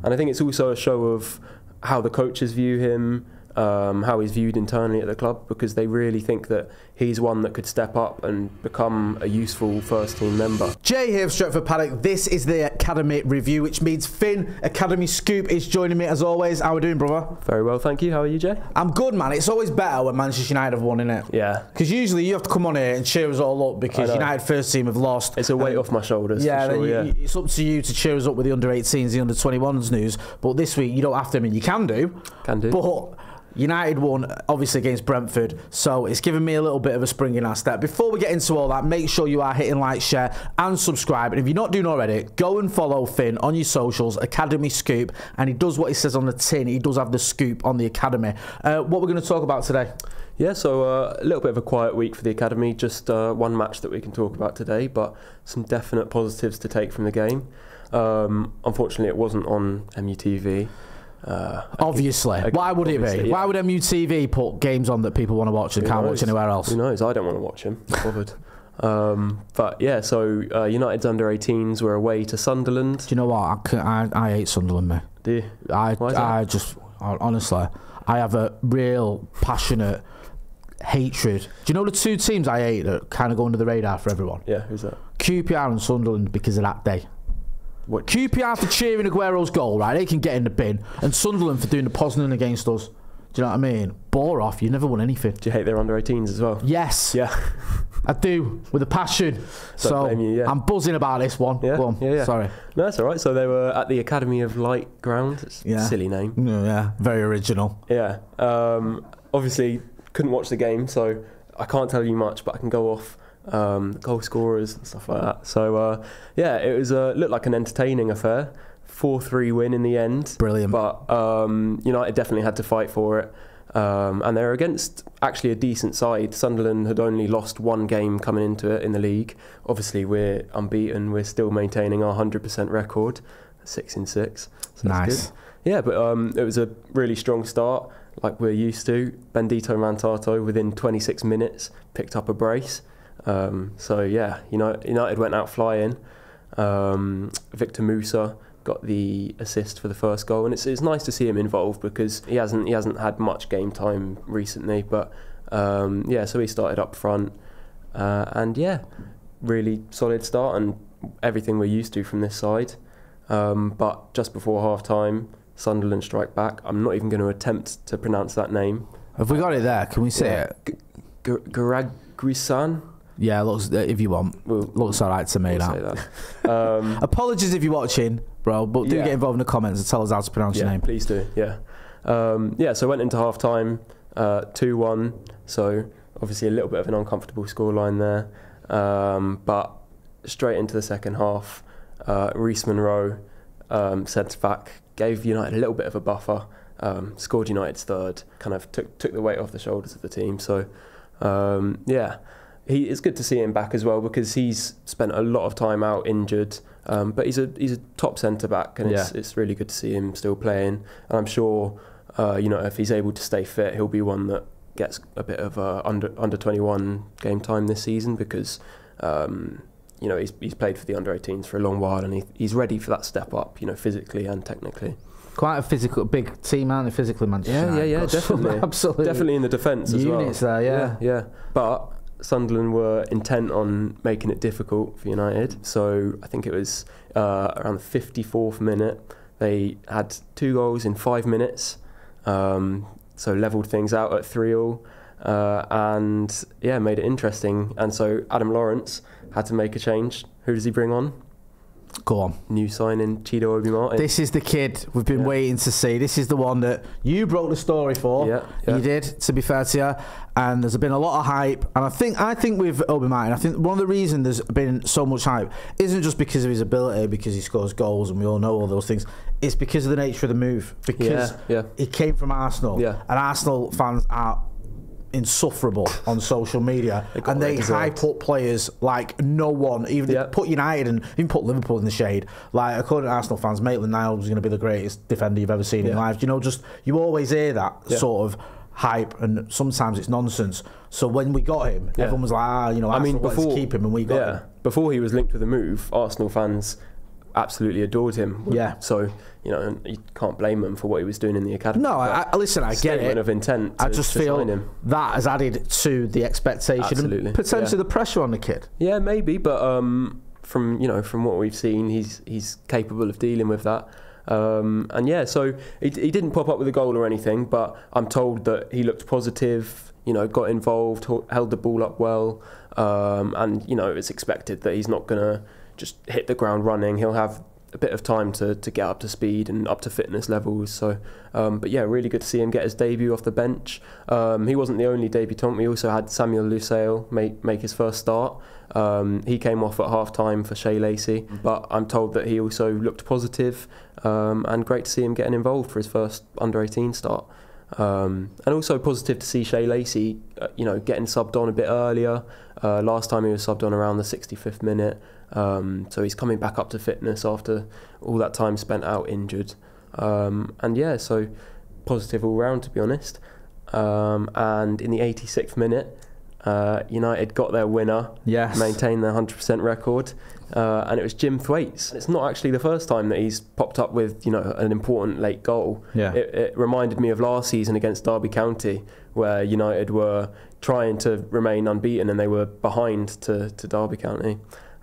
And I think it's also a show of how the coaches view him, how he's viewed internally at the club, because they really think that he's one that could step up and become a useful first team member. Jay here of Stretford Paddock. This is the Academy review, which means Finn, Academy Scoop, is joining me as always. How are we doing, brother? Very well, thank you. How are you, Jay? I'm good, man. It's always better when Manchester United have won, innit? Yeah. Because usually you have to come on here and cheer us all up because United first team have lost. It's a weight off my shoulders. Yeah, for sure, it's up to you to cheer us up with the under-18s, the under-21s news. But this week you don't have to. I mean, you can do. Can do. But United won, obviously, against Brentford, so it's given me a little bit of a spring in our step. Before we get into all that, make sure you are hitting like, share, and subscribe. And if you're not doing already, go and follow Finn on your socials, Academy Scoop, and he does what he says on the tin. He does have the scoop on the Academy. What we're going to talk about today? Yeah, so a little bit of a quiet week for the Academy, just one match that we can talk about today, but some definite positives to take from the game. Unfortunately, it wasn't on MUTV. Obviously. Why would it be? Yeah. Why would MUTV put games on that people want to watch and can't watch anywhere else? Who knows? I don't want to watch them. Not bothered. But yeah, so United's under-18s were away to Sunderland. Do you know what? I hate Sunderland, mate. Do you? I just, honestly, I have a real passionate hatred. Do you know the two teams I hate that kind of go under the radar for everyone? Yeah, who's that? QPR and Sunderland, because of that day. What? QPR for cheering Aguero's goal, right? They can get in the bin. And Sunderland for doing the Poznan against us. Do you know what I mean? Bore off. You never won anything. Do you hate their under-18s as well? Yes. Yeah. I do, with a passion. So I'm buzzing about this one. Yeah. Go on. Yeah. Sorry. No, that's all right. So they were at the Academy of Light Ground. It's a silly name. Yeah, very original. Yeah. Obviously, couldn't watch the game, so I can't tell you much, but I can go off goal scorers and stuff like that. So yeah, it was looked like an entertaining affair. 4-3 win in the end. Brilliant. But United definitely had to fight for it. And they're against actually a decent side. Sunderland had only lost one game coming into it in the league. Obviously, we're unbeaten. We're still maintaining our 100% record, 6 in 6. So nice. That's good. Yeah, but it was a really strong start, like we're used to. Bendito Mantato, within 26 minutes, picked up a brace. So yeah, United went out flying. Victor Musa got the assist for the first goal, and it's nice to see him involved because he hasn't had much game time recently. But yeah, so he started up front, and yeah, really solid start and everything we're used to from this side. But just before half time, Sunderland strike back. I'm not even going to attempt to pronounce that name. Have we got it there? Can we say it? Garagrisan? Yeah, looks, if you want. Looks alright to me, that. Apologies if you're watching, bro, but do get involved in the comments and tell us how to pronounce your name. Please do, yeah. Yeah, so went into half-time, 2-1, so obviously a little bit of an uncomfortable scoreline there. But straight into the second half, Reece Monroe, centre-back, gave United a little bit of a buffer, scored United's third, kind of took the weight off the shoulders of the team. So, yeah. It's good to see him back as well because he's spent a lot of time out injured, but he's a top centre back, and it's really good to see him still playing. And I'm sure, if he's able to stay fit, he'll be one that gets a bit of under 21 game time this season because he's played for the under-18s for a long while, and he's ready for that step up, physically and technically. Quite a physical, big team, aren't they, physically, Manchester? Yeah, definitely, absolutely, definitely in the defence as well. Units there, yeah. But Sunderland were intent on making it difficult for United. So I think it was around the 54th minute. They had 2 goals in 5 minutes. So levelled things out at 3-3. And yeah, made it interesting. And so Adam Lawrence had to make a change. Who does he bring on? Go on. New signing, Chido Obi-Martin. This is the kid we've been waiting to see. This is the one that you broke the story for. Yeah. You did, to be fair to you. And there's been a lot of hype. And I think with Obi-Martin, I think one of the reasons there's been so much hype isn't just because of his ability, because he scores goals, and we all know all those things. It's because of the nature of the move. Because he came from Arsenal. Yeah. And Arsenal fans are insufferable on social media, and they hype up players like no one. Even put United and even put Liverpool in the shade. Like, according to Arsenal fans, Maitland-Niles was going to be the greatest defender you've ever seen in life. You always hear that sort of hype, and sometimes it's nonsense. So when we got him, everyone was like, Arsenal, let's keep him, and we got him. Before he was linked with the move, Arsenal fans absolutely adored him. Yeah. So, you know, you can't blame him for what he was doing in the academy. No, listen, I get it. Statement of intent. I just feel that has added to the expectation and potentially the pressure on the kid. Yeah, maybe, but from what we've seen, he's capable of dealing with that. And yeah, so he didn't pop up with a goal or anything, but I'm told that he looked positive. You know, got involved, held the ball up well, and you know, it's expected that he's not gonna just hit the ground running. He'll have a bit of time to get up to speed and up to fitness levels. So, but yeah, really good to see him get his debut off the bench. He wasn't the only debutant. We also had Samuel Lusail make his first start. He came off at half-time for Shea Lacey, but I'm told that he also looked positive, and great to see him getting involved for his first under-18 start. And also positive to see Shea Lacey, getting subbed on a bit earlier. Last time he was subbed on around the 65th minute. So he's coming back up to fitness after all that time spent out injured. And yeah, so positive all round, to be honest. And in the 86th minute, United got their winner, maintained their 100% record, and it was Jim Thwaites. It's not actually the first time that he's popped up with an important late goal. It reminded me of last season against Derby County, where United were trying to remain unbeaten and they were behind to Derby County,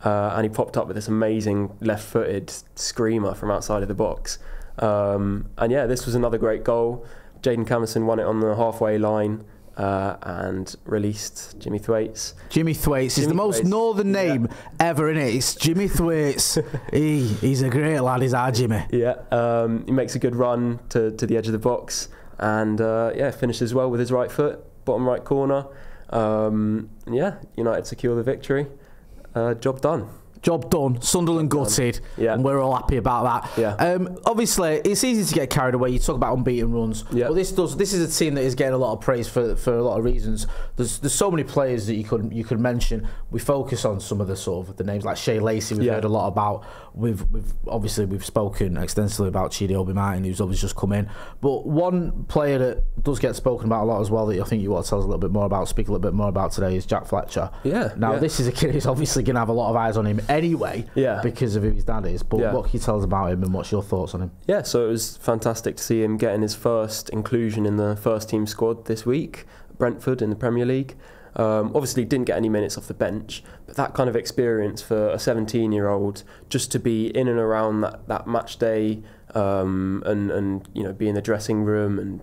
and he popped up with this amazing left-footed screamer from outside of the box. And yeah, this was another great goal. Jayden Camerson won it on the halfway line, and released Jimmy Thwaites. Jimmy Thwaites is the most northern name ever, innit? It's Jimmy Thwaites. He's a great lad, is our Jimmy. Yeah, he makes a good run to the edge of the box, and finishes well with his right foot, bottom right corner. United secure the victory. Job done. Job done. Sunderland gutted, and we're all happy about that. Obviously, it's easy to get carried away. You talk about unbeaten runs. Well, this is a team that is getting a lot of praise for a lot of reasons. There's so many players that you could mention. We focus on some of the names like Shea Lacey. We've heard a lot about. We've spoken extensively about Chidi Obi-Martin, who's obviously just come in. But one player that does get spoken about a lot as well, that I think you want to tell us a little bit more about, speak a little bit more about today, is Jack Fletcher. This is a kid who's obviously going to have a lot of eyes on him anyway, because of who his dad is. But what can you tell us about him, and what's your thoughts on him? Yeah, so it was fantastic to see him getting his first inclusion in the first team squad this week, Brentford in the Premier League. Obviously didn't get any minutes off the bench, but that kind of experience for a 17-year-old, just to be in and around that match day, and be in the dressing room and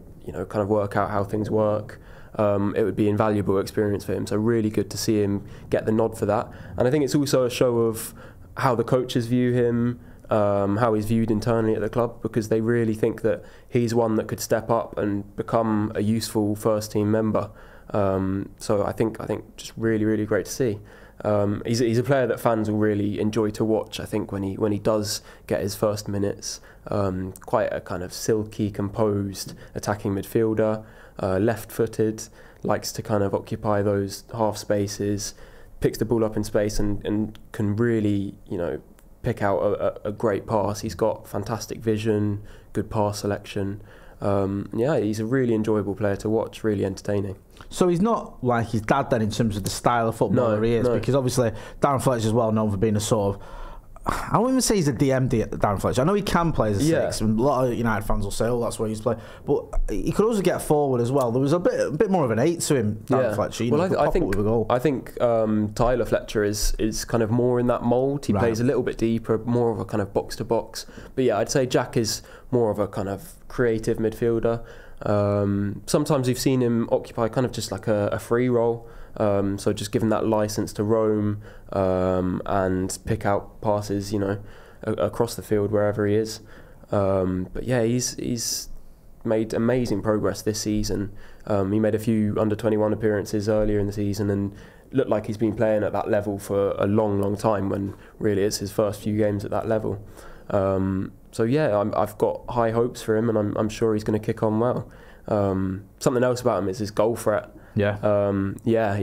kind of work out how things work. It would be invaluable experience for him. So really good to see him get the nod for that. And I think it's also a show of how the coaches view him, how he's viewed internally at the club, because they really think that he's one that could step up and become a useful first team member. So I think just really, really great to see. He's a player that fans will really enjoy to watch. I think when he does get his first minutes, quite a kind of silky, composed attacking midfielder, left-footed, likes to kind of occupy those half spaces, picks the ball up in space and can really pick out a great pass. He's got fantastic vision, good pass selection. He's a really enjoyable player to watch, really entertaining. So he's not like his dad then in terms of the style of footballer he is, because obviously Darren Fletcher is well known for being a sort of, I won't even say he's a DMD at Darren Fletcher. I know he can play as a six, and a lot of United fans will say, "Oh, that's where he's playing." But he could also get forward as well. There was a bit more of an 8 to him, Darren Fletcher. I think Tyler Fletcher is kind of more in that mould. He plays a little bit deeper, more of a kind of box to box. But yeah, I'd say Jack is more of a kind of creative midfielder. Sometimes we've seen him occupy kind of just like a free role. So just given that license to roam and pick out passes, across the field wherever he is. But yeah, he's made amazing progress this season. He made a few under-21 appearances earlier in the season and looked like he's been playing at that level for a long, long time, when really it's his first few games at that level. So yeah, I've got high hopes for him, and I'm sure he's going to kick on well. Something else about him is his goal threat. He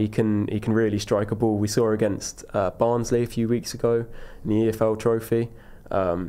can really strike a ball. We saw against Barnsley a few weeks ago in the EFL Trophy.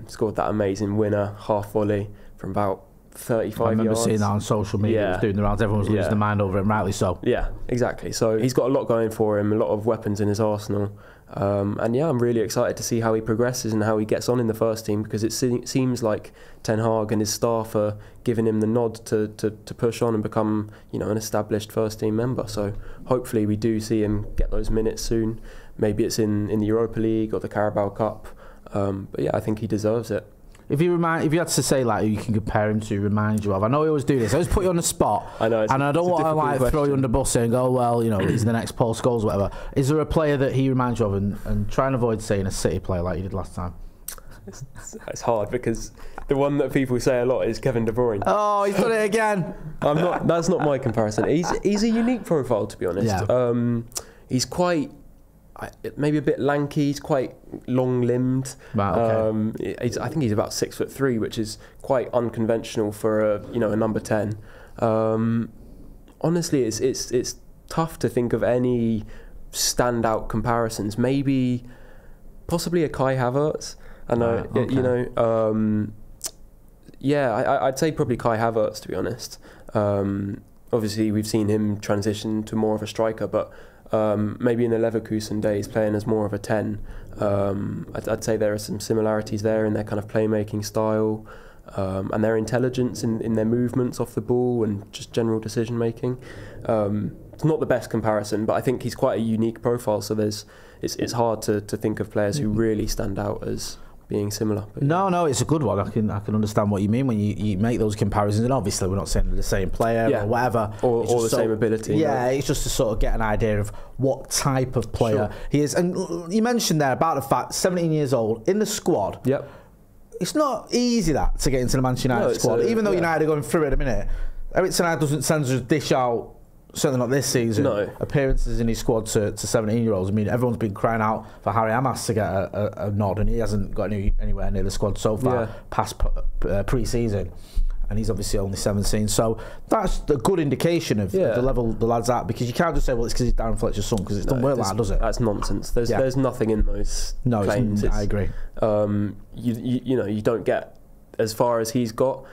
Scored that amazing winner, half volley from about 35 yards. I remember seeing that on social media. It was doing the rounds. Everyone was losing their mind over it, and rightly so. Yeah, exactly. So he's got a lot going for him, a lot of weapons in his arsenal. And yeah, I'm really excited to see how he progresses and how he gets on in the first team, because it seems like Ten Hag and his staff are giving him the nod to push on and become, you know, an established first team member. So hopefully we do see him get those minutes soon. Maybe it's in the Europa League or the Carabao Cup. But yeah, I think he deserves it. If you had to say like who you can compare him to, remind you of, I know we always do this. I always put you on the spot. I know, and I don't want to like throw you under the bus and go, well, you know, he's the next Paul Scholes or whatever. Is there a player that he reminds you of, and try and avoid saying a City player like you did last time? It's hard, because the one that people say a lot is Kevin De Bruyne. Oh, he's done it again. That's not my comparison. He's a unique profile, to be honest. Yeah. He's quite, maybe a bit lanky. He's quite long-limbed. Wow, okay. I think he's about 6'3", which is quite unconventional for a number 10. Honestly, it's tough to think of any standout comparisons. Maybe, possibly a Kai Havertz. I know, okay. You know. I'd say probably Kai Havertz, to be honest. Obviously, we've seen him transition to more of a striker, but maybe in the Leverkusen days, playing as more of a 10. I'd say there are some similarities there in their kind of playmaking style, and their intelligence in their movements off the ball and just general decision making. It's not the best comparison, but I think he's quite a unique profile. So it's hard to think of players who really stand out as being similar. But no, it's a good one. I can understand what you mean when you make those comparisons, and obviously we're not saying they're the same player or whatever, or the same ability. Yeah, it's just to sort of get an idea of what type of player he is. And you mentioned there about the fact 17 years old in the squad. Yep. It's not easy to get into the Manchester United squad, even though United are going through it at a minute. Eric Ten Hag doesn't send us a dish out. Certainly not this season. No. Appearances in his squad to 17-year-olds. I mean, everyone's been crying out for Harry Hamas to get a nod, and he hasn't got anywhere near the squad so far past pre-season. And he's obviously only 17. So that's a good indication of the level the lad's at, because you can't just say, well, it's because he's Darren Fletcher's son, because it doesn't work like that, does it? That's nonsense. There's nothing in those claims. I agree. You don't get as far as he's got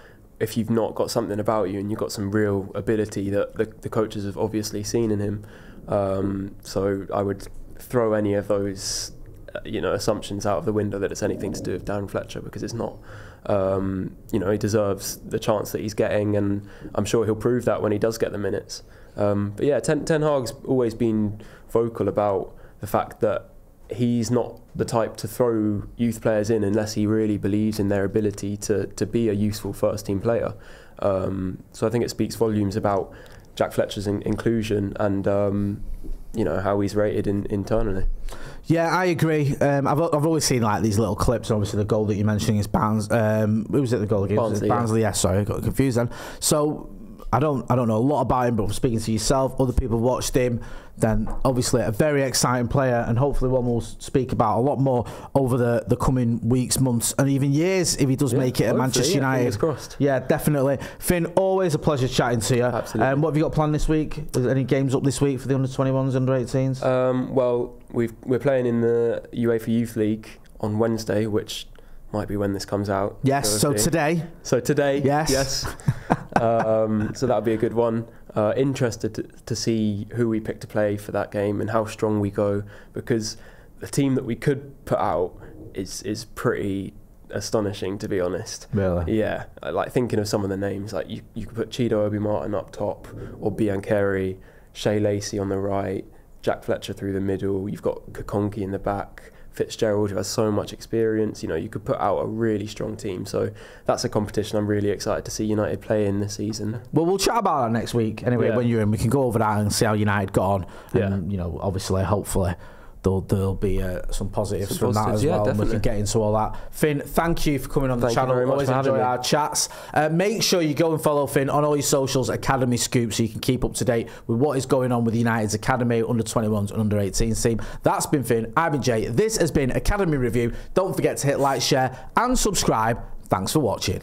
if you've not got something about you and you've got some real ability that the coaches have obviously seen in him. So I would throw any of those assumptions out of the window that it's anything to do with Darren Fletcher, because it's not. He deserves the chance that he's getting, and I'm sure he'll prove that when he does get the minutes. But yeah, Ten Hag's always been vocal about the fact that he's not the type to throw youth players in unless he really believes in their ability to be a useful first team player. So I think it speaks volumes about Jack Fletcher's inclusion and how he's rated internally. Yeah, I agree. I've always seen like these little clips. Obviously, the goal that you're mentioning is Barnes. Who was it? The goal against Barnsley? Yeah, sorry, I got confused then. So I don't know a lot about him, but from speaking to yourself, other people watched him, then obviously a very exciting player, and hopefully one we'll speak about a lot more over the coming weeks, months, and even years if he does make it at Manchester United. Fingers crossed. Yeah, definitely. Finn, always a pleasure chatting to you. Absolutely. What have you got planned this week? Is there any games up this week for the under-21s, under-18s? Well, we're playing in the UEFA Youth League on Wednesday, which might be when this comes out. Yes, so today. Yes. So that'll be a good one. Interested to see who we pick to play for that game and how strong we go, because the team that we could put out is pretty astonishing, to be honest. Really? Yeah. Like, thinking of some of the names, like you could put Chido Obi-Martin up top, or Biancheri, Shea Lacey on the right, Jack Fletcher through the middle. You've got Kakonki in the back, Fitzgerald, who has so much experience. You could put out a really strong team. So that's a competition I'm really excited to see United play in this season. Well, we'll chat about that next week anyway. When you're in, we can go over that and see how United got on. And obviously, hopefully there'll be some positives from that as well. Definitely. And we can get into all that. Finn, thank you for coming on the channel. We always enjoy our chats. Make sure you go and follow Finn on all your socials, Academy Scoop, so you can keep up to date with what is going on with United's Academy, under-21s and under-18s team. That's been Finn. I've been Jay. This has been Academy Review. Don't forget to hit like, share and subscribe. Thanks for watching.